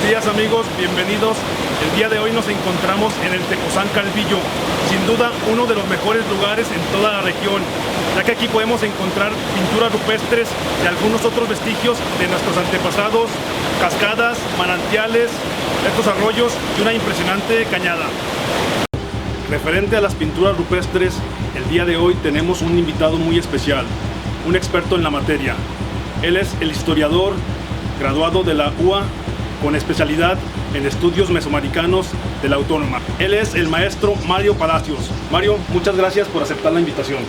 días amigos, bienvenidos. El día de hoy nos encontramos en el Tecozán Calvillo, sin duda uno de los mejores lugares en toda la región, ya que aquí podemos encontrar pinturas rupestres de algunos otros vestigios de nuestros antepasados, cascadas, manantiales, estos arroyos y una impresionante cañada. Referente a las pinturas rupestres, el día de hoy tenemos un invitado muy especial, un experto en la materia. Él es el historiador graduado de la UA con especialidad en estudios mesoamericanos de la Autónoma. Él es el maestro Mario Palacios. Mario, muchas gracias por aceptar la invitación.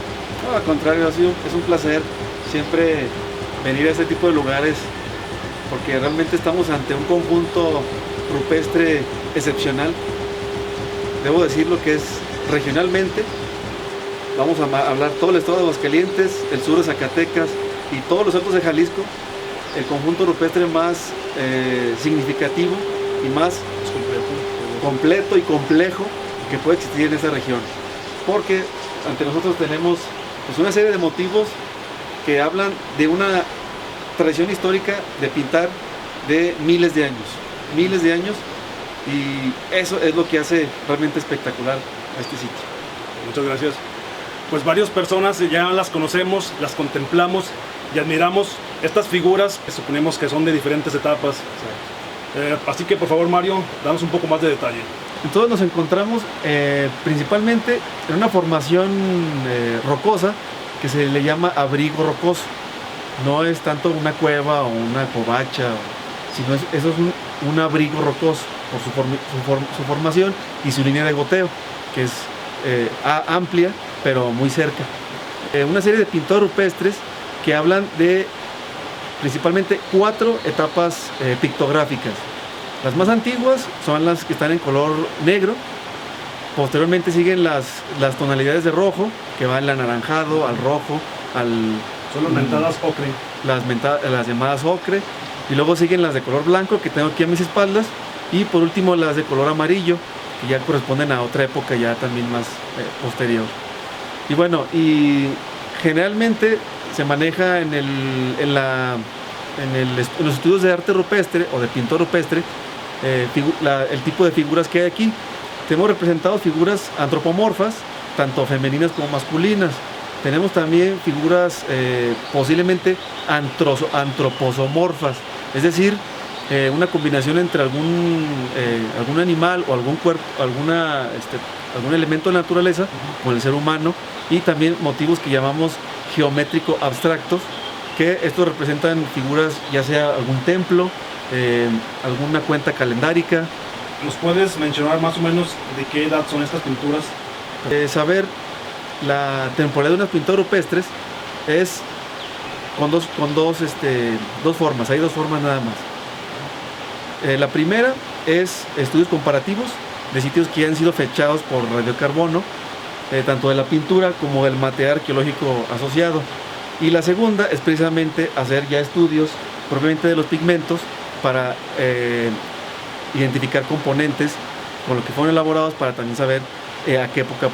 No, al contrario, es un placer siempre venir a este tipo de lugares porque realmente estamos ante un conjunto rupestre excepcional. Debo decir lo que es regionalmente. Vamos a hablar todo el estado de Aguascalientes, el sur de Zacatecas y todos los altos de Jalisco, el conjunto rupestre más significativo y más completo y complejo que puede existir en esta región, porque ante nosotros tenemos pues, una serie de motivos que hablan de una tradición histórica de pintar de miles de años, y eso es lo que hace realmente espectacular a este sitio. Muchas gracias. Pues varias personas ya las conocemos, las contemplamos y admiramos estas figuras que suponemos que son de diferentes etapas. Así que por favor Mario, danos un poco más de detalle. Entonces nos encontramos principalmente en una formación rocosa que se le llama abrigo rocoso. No es tanto una cueva o una covacha, sino eso es un abrigo rocoso por su formación y su línea de goteo, que es amplia pero muy cerca. Una serie de pintores rupestres que hablan de principalmente 4 etapas pictográficas. Las más antiguas son las que están en color negro. Posteriormente siguen las tonalidades de rojo, que va al anaranjado, al rojo, son las mentadas ocre. Las llamadas ocre. Y luego siguen las de color blanco, que tengo aquí a mis espaldas. Y por último las de color amarillo, que ya corresponden a otra época ya también más posterior. Y bueno, y generalmente se maneja en los estudios de arte rupestre o de pintor rupestre el tipo de figuras que hay aquí. Tenemos representados figuras antropomorfas, tanto femeninas como masculinas. Tenemos también figuras posiblemente antroposomorfas, es decir, una combinación entre algún animal o algún elemento de la naturaleza con el ser humano, y también motivos que llamamos geométrico abstractos, que estos representan figuras ya sea algún templo, alguna cuenta calendárica. ¿Nos puedes mencionar más o menos de qué edad son estas pinturas? Saber la temporalidad de unas pinturas rupestres es con dos formas, hay 2 formas nada más. La primera es estudios comparativos de sitios que han sido fechados por radiocarbono, tanto de la pintura como del material arqueológico asociado. Y la segunda es precisamente hacer ya estudios propiamente de los pigmentos para identificar componentes con los que fueron elaborados, para también saber a qué época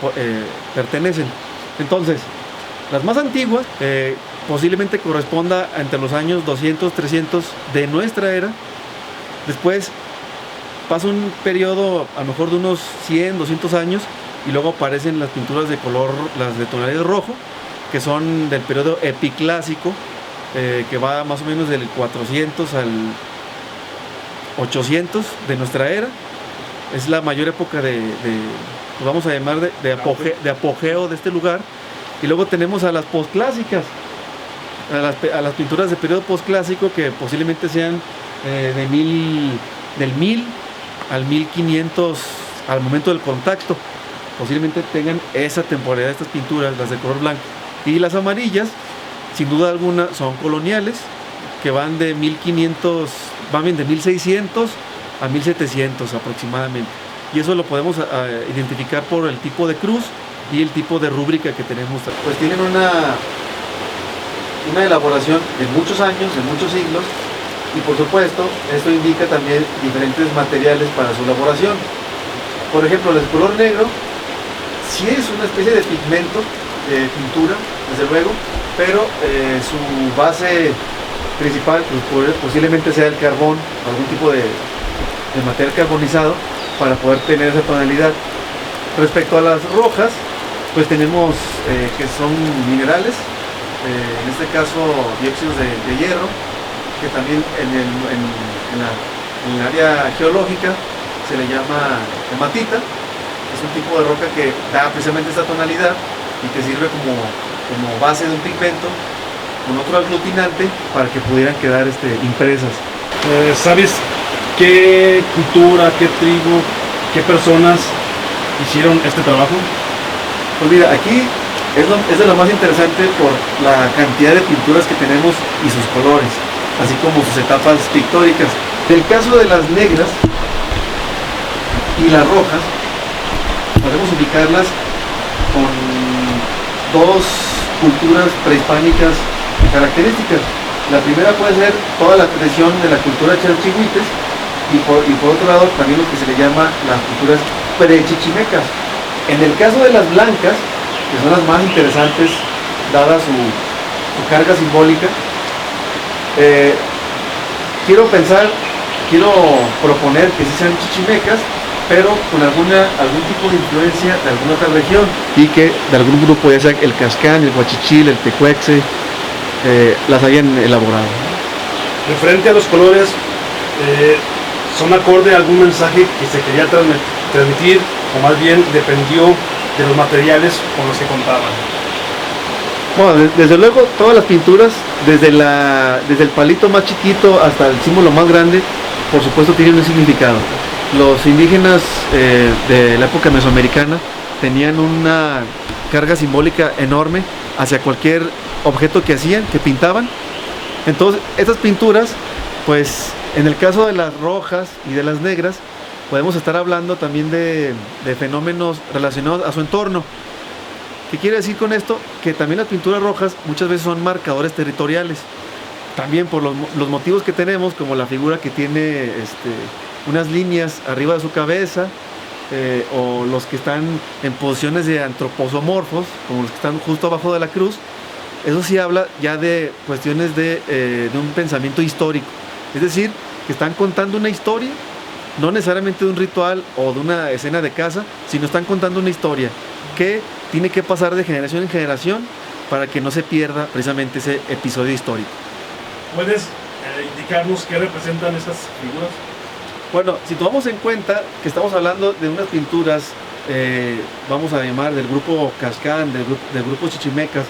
pertenecen. Entonces, las más antiguas posiblemente corresponda entre los años 200, 300 de nuestra era. Después pasa un periodo a lo mejor de unos 100, 200 años, y luego aparecen las pinturas de color, las de tonalidad rojo, que son del periodo epiclásico, que va más o menos del 400 al 800 de nuestra era. Es la mayor época pues vamos a llamar de apogeo de este lugar. Y luego tenemos a las posclásicas, a las pinturas de periodo posclásico, que posiblemente sean del 1000 al 1500 al momento del contacto. Posiblemente tengan esa temporalidad de estas pinturas, las de color blanco. Y las amarillas, sin duda alguna, son coloniales, que van de 1500, de 1600 a 1700 aproximadamente. Y eso lo podemos identificar por el tipo de cruz y el tipo de rúbrica que tenemos. Pues tienen una elaboración de muchos años, de muchos siglos, y por supuesto esto indica también diferentes materiales para su elaboración. Por ejemplo, el color negro sí es una especie de pigmento, de pintura, desde luego, pero su base principal pues, posiblemente sea el carbón, algún tipo de material carbonizado para poder tener esa tonalidad. Respecto a las rojas, pues tenemos que son minerales, en este caso dióxidos de hierro, que también en el área geológica se le llama hematita. Es un tipo de roca que da precisamente esta tonalidad y que sirve como base de un pigmento con otro aglutinante para que pudieran quedar impresas. ¿Sabes qué cultura, qué tribu, qué personas hicieron este trabajo? Pues mira, aquí es de lo más interesante por la cantidad de pinturas que tenemos y sus colores, así como sus etapas pictóricas. En el caso de las negras y las rojas, podemos ubicarlas con dos culturas prehispánicas características. La primera puede ser toda la tradición de la cultura chalchihuites y por otro lado también lo que se le llama las culturas prechichimecas. En el caso de las blancas, que son las más interesantes dada su carga simbólica, quiero proponer que sí sean chichimecas, pero con algún tipo de influencia de alguna otra región y que de algún grupo, ya sea el Cascán, el Huachichil, el Tecuexe, las hayan elaborado. Referente a los colores, ¿son acorde a algún mensaje que se quería transmitir o más bien dependió de los materiales con los que contaban? Bueno, desde luego todas las pinturas, desde el palito más chiquito hasta el símbolo más grande, por supuesto tienen un significado. Los indígenas de la época mesoamericana tenían una carga simbólica enorme hacia cualquier objeto que hacían, que pintaban. Entonces, estas pinturas, pues en el caso de las rojas y de las negras, podemos estar hablando también de fenómenos relacionados a su entorno. ¿Qué quiere decir con esto? Que también las pinturas rojas muchas veces son marcadores territoriales. También por los motivos que tenemos, como la figura que tiene unas líneas arriba de su cabeza, o los que están en posiciones de antroposomorfos, como los que están justo abajo de la cruz. Eso sí habla ya de cuestiones de un pensamiento histórico. Es decir, que están contando una historia, no necesariamente de un ritual o de una escena de caza, sino están contando una historia que tiene que pasar de generación en generación para que no se pierda precisamente ese episodio histórico. ¿Puedes indicarnos qué representan estas figuras? Bueno, si tomamos en cuenta que estamos hablando de unas pinturas, vamos a llamar del grupo Cascán, del grupo Chichimecas,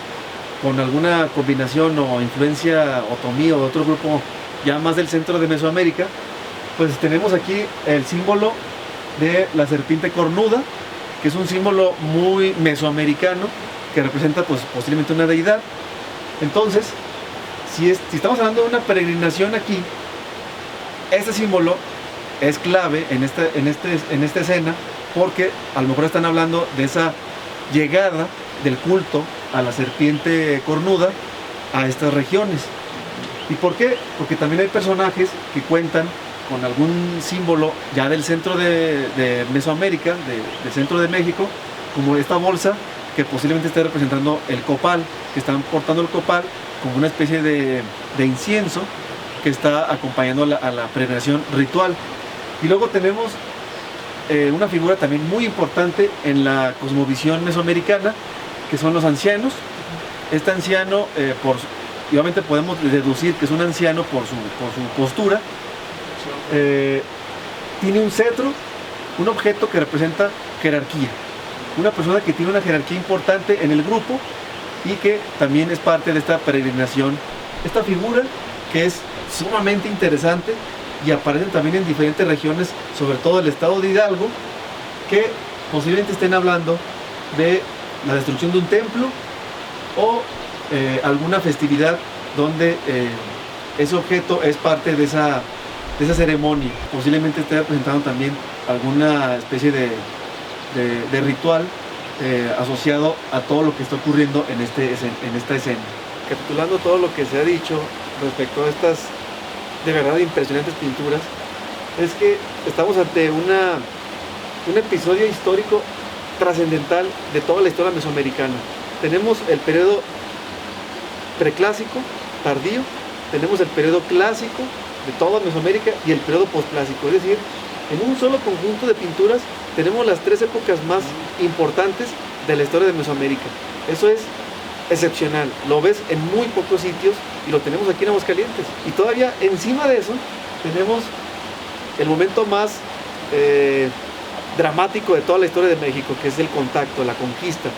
con alguna combinación o influencia otomí o de otro grupo ya más del centro de Mesoamérica, pues tenemos aquí el símbolo de la serpiente cornuda, que es un símbolo muy mesoamericano, que representa pues posiblemente una deidad. Entonces, si estamos hablando de una peregrinación aquí, este símbolo es clave en esta escena, porque a lo mejor están hablando de esa llegada del culto a la serpiente cornuda a estas regiones. ¿Y por qué? Porque también hay personajes que cuentan con algún símbolo ya del centro de Mesoamérica, del centro de México, como esta bolsa que posiblemente esté representando el copal, que están portando el copal como una especie de incienso que está acompañando a la peregrinación ritual. Y luego tenemos una figura también muy importante en la cosmovisión mesoamericana, que son los ancianos. Este anciano, obviamente podemos deducir que es un anciano por su postura. Tiene un cetro, un objeto que representa jerarquía. Una persona que tiene una jerarquía importante en el grupo y que también es parte de esta peregrinación. Esta figura que es sumamente interesante y aparecen también en diferentes regiones, sobre todo el estado de Hidalgo, que posiblemente estén hablando de la destrucción de un templo o alguna festividad donde ese objeto es parte de esa ceremonia. Posiblemente esté representando también alguna especie de ritual asociado a todo lo que está ocurriendo en esta escena. Capitulando todo lo que se ha dicho respecto a estas de verdad impresionantes pinturas, es que estamos ante un episodio histórico trascendental de toda la historia mesoamericana. Tenemos el periodo preclásico, tardío, tenemos el periodo clásico de toda Mesoamérica y el periodo posclásico, es decir, En un solo conjunto de pinturas tenemos las 3 épocas más importantes de la historia de Mesoamérica. Eso es excepcional, lo ves en muy pocos sitios y lo tenemos aquí en Aguascalientes. Y todavía encima de eso tenemos el momento más dramático de toda la historia de México, que es el contacto, la conquista.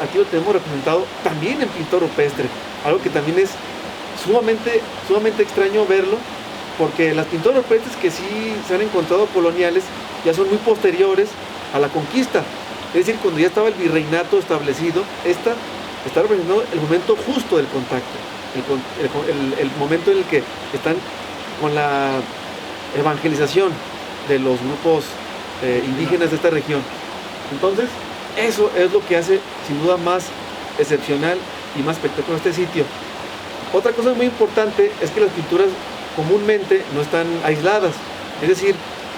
Aquí lo tenemos representado también en pintor rupestre, algo que también es sumamente extraño verlo, porque las pinturas rupestres que sí se han encontrado coloniales ya son muy posteriores a la conquista. Es decir, cuando ya estaba el virreinato establecido, esta está representando el momento justo del contacto, el momento en el que están con la evangelización de los grupos indígenas de esta región. Entonces, eso es lo que hace sin duda más excepcional y más espectacular este sitio. Otra cosa muy importante es que las pinturas comúnmente no están aisladas, es decir,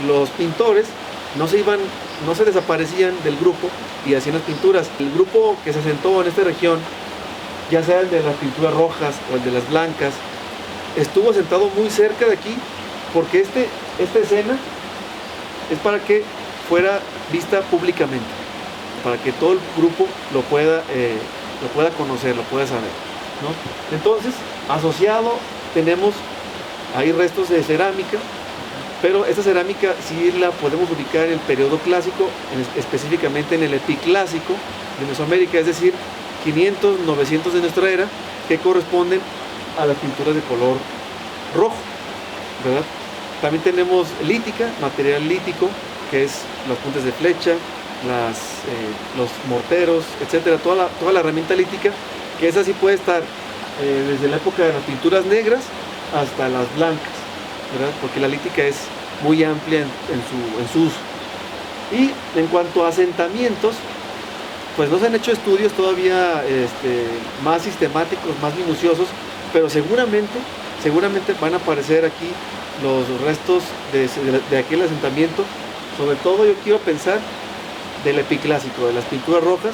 los pintores no se desaparecían del grupo y hacían las pinturas. El grupo que se asentó en esta región, ya sea el de las pinturas rojas o el de las blancas, estuvo asentado muy cerca de aquí, porque esta escena es para que fuera vista públicamente, para que todo el grupo lo pueda conocer, lo pueda saber, ¿no? Entonces, asociado tenemos ahí restos de cerámica, pero esta cerámica sí la podemos ubicar en el periodo clásico, específicamente en el epiclásico de Mesoamérica, es decir, 500, 900 de nuestra era, que corresponden a las pinturas de color rojo, ¿verdad? También tenemos lítica, material lítico, que es las puntas de flecha, los morteros, etcétera, toda la herramienta lítica, que esa sí puede estar desde la época de las pinturas negras hasta las blancas, ¿verdad? Porque la lítica es muy amplia en su uso. Y en cuanto a asentamientos, pues no se han hecho estudios todavía más sistemáticos, más minuciosos, pero seguramente van a aparecer aquí los restos de aquel asentamiento. Sobre todo yo quiero pensar del epiclásico, de las pinturas rojas.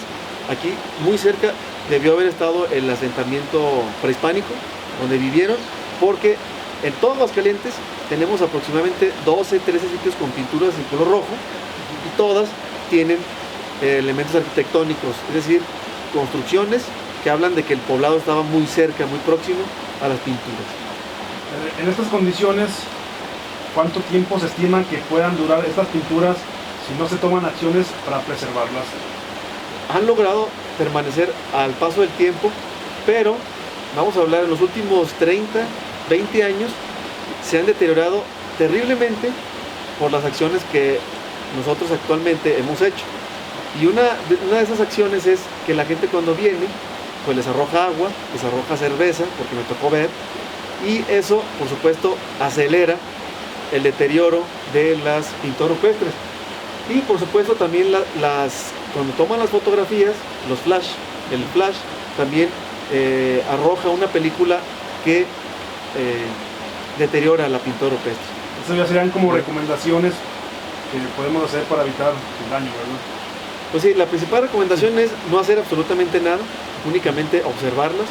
Aquí muy cerca debió haber estado el asentamiento prehispánico, donde vivieron, porque en todo Aguascalientes tenemos aproximadamente 12, 13 sitios con pinturas en color rojo, y todas tienen elementos arquitectónicos, es decir, construcciones que hablan de que el poblado estaba muy cerca, muy próximo a las pinturas. En estas condiciones, ¿cuánto tiempo se estiman que puedan durar estas pinturas si no se toman acciones para preservarlas? Han logrado permanecer al paso del tiempo, pero vamos a hablar en los últimos 30, 20 años, se han deteriorado terriblemente por las acciones que nosotros actualmente hemos hecho. Y una de esas acciones es que la gente cuando viene, pues les arroja agua, les arroja cerveza, porque me tocó ver, y eso, por supuesto, acelera el deterioro de las pinturas rupestres. Y por supuesto también cuando toman las fotografías, el flash también arroja una película que deteriora la pintura rupestre. Estas ya serían como recomendaciones que podemos hacer para evitar el daño, ¿verdad? Pues sí, la principal recomendación es no hacer absolutamente nada, únicamente observarlas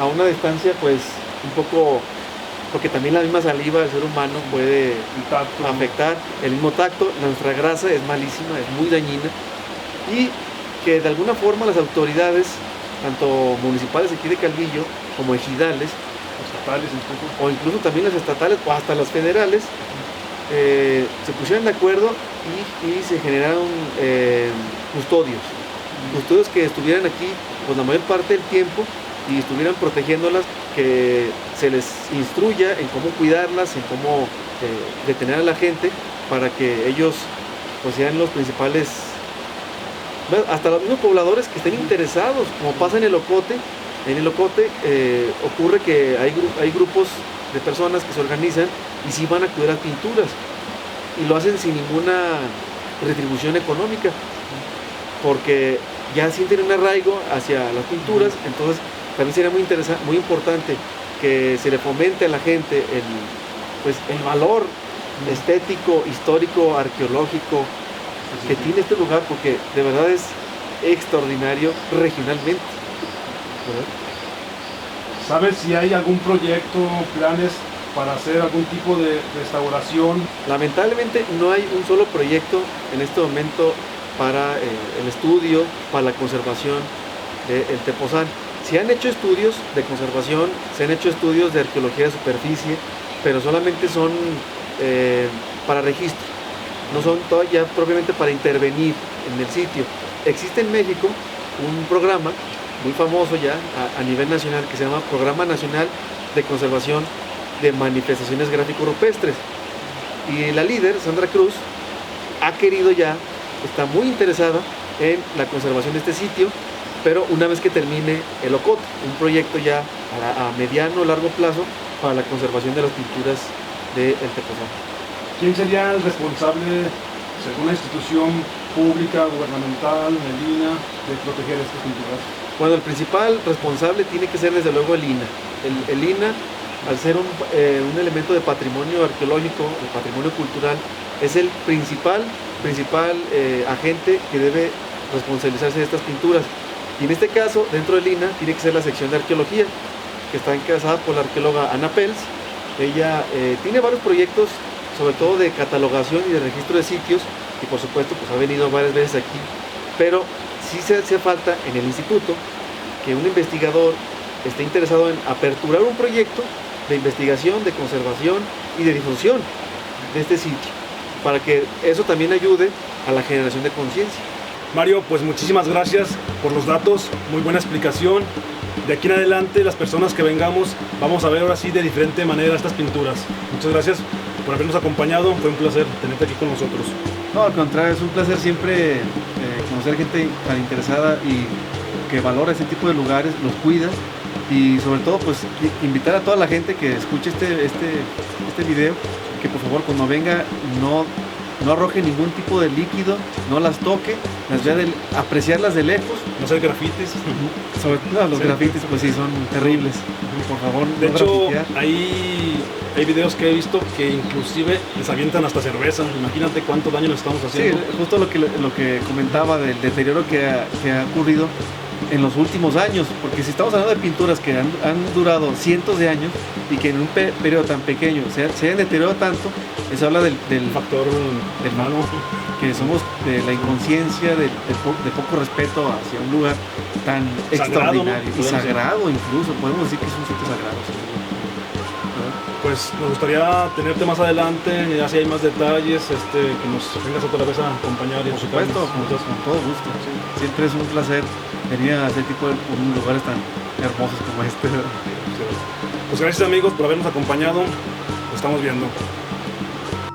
a una distancia, pues un poco, porque también la misma saliva del ser humano puede afectar el mismo tacto. Nuestra grasa es malísima, es muy dañina, y que de alguna forma las autoridades, tanto municipales aquí de Calvillo como ejidales, estatales o incluso también las estatales o hasta las federales, se pusieran de acuerdo y se generaron custodios que estuvieran aquí pues la mayor parte del tiempo y estuvieran protegiéndolas, que se les instruya en cómo cuidarlas, en cómo detener a la gente para que ellos pues sean los principales, hasta los mismos pobladores que estén interesados, como pasa en el Ocote. En el Ocote ocurre que hay grupos de personas que se organizan y sí van a cuidar las pinturas, y lo hacen sin ninguna retribución económica, porque ya sienten un arraigo hacia las pinturas. Entonces también sería muy importante que se le fomente a la gente el valor estético, histórico, arqueológico que tiene este lugar, porque de verdad es extraordinario regionalmente, ¿verdad? ¿Sabes si hay algún proyecto, planes para hacer algún tipo de restauración? Lamentablemente no hay un solo proyecto en este momento para el estudio, para la conservación del Tepoztlán. Se han hecho estudios de conservación, se han hecho estudios de arqueología de superficie, pero solamente son para registro, no son todavía propiamente para intervenir en el sitio. Existe en México un programa muy famoso ya a nivel nacional que se llama Programa Nacional de Conservación de Manifestaciones Gráfico-Rupestres, y la líder, Sandra Cruz, ha querido ya, está muy interesada en la conservación de este sitio, pero una vez que termine el OCOT, un proyecto ya a mediano o largo plazo para la conservación de las pinturas del Tepoztlán. ¿Quién sería el responsable, según la institución pública, gubernamental, Melina, de proteger estas pinturas? Bueno, el principal responsable tiene que ser desde luego el INAH. El INAH, al ser un elemento de patrimonio arqueológico, de patrimonio cultural, es el principal agente que debe responsabilizarse de estas pinturas. Y en este caso, dentro del INAH, tiene que ser la sección de arqueología, que está encabezada por la arqueóloga Ana Pels. Ella tiene varios proyectos, sobre todo de catalogación y de registro de sitios, y por supuesto pues ha venido varias veces aquí, pero sí se hace falta en el instituto que un investigador esté interesado en aperturar un proyecto de investigación, de conservación y de difusión de este sitio, para que eso también ayude a la generación de conciencia. Mario, pues muchísimas gracias por los datos, muy buena explicación. De aquí en adelante, las personas que vengamos, vamos a ver ahora sí de diferente manera estas pinturas. Muchas gracias por habernos acompañado, fue un placer tenerte aquí con nosotros. No, al contrario, es un placer siempre conocer gente tan interesada y que valora ese tipo de lugares, los cuida, y sobre todo pues invitar a toda la gente que escuche este video, que por favor cuando venga no arroje ningún tipo de líquido, no las toque, las vea apreciarlas de lejos. No hacer grafitis. Sobre todo los grafitis pues sí son terribles, por favor no. De hecho, grafitear. hay videos que he visto que inclusive les avientan hasta cerveza. Imagínate cuánto daño les estamos haciendo. Sí, justo lo que comentaba del deterioro que ha ocurrido en los últimos años, porque si estamos hablando de pinturas que han durado cientos de años y que en un periodo tan pequeño se hayan deteriorado tanto, eso habla del factor humano, que somos de la inconsciencia, de poco respeto hacia un lugar tan sagrado, extraordinario, ¿no? Y sagrado incluso, podemos decir que es un sitio sagrado. Pues nos gustaría tenerte más adelante, ya si hay más detalles, que nos vengas otra vez a acompañar. Por supuesto, con todo gusto. Sí. Siempre es un placer venir a este tipo de lugares tan hermosos como este. Pues gracias amigos por habernos acompañado, lo estamos viendo.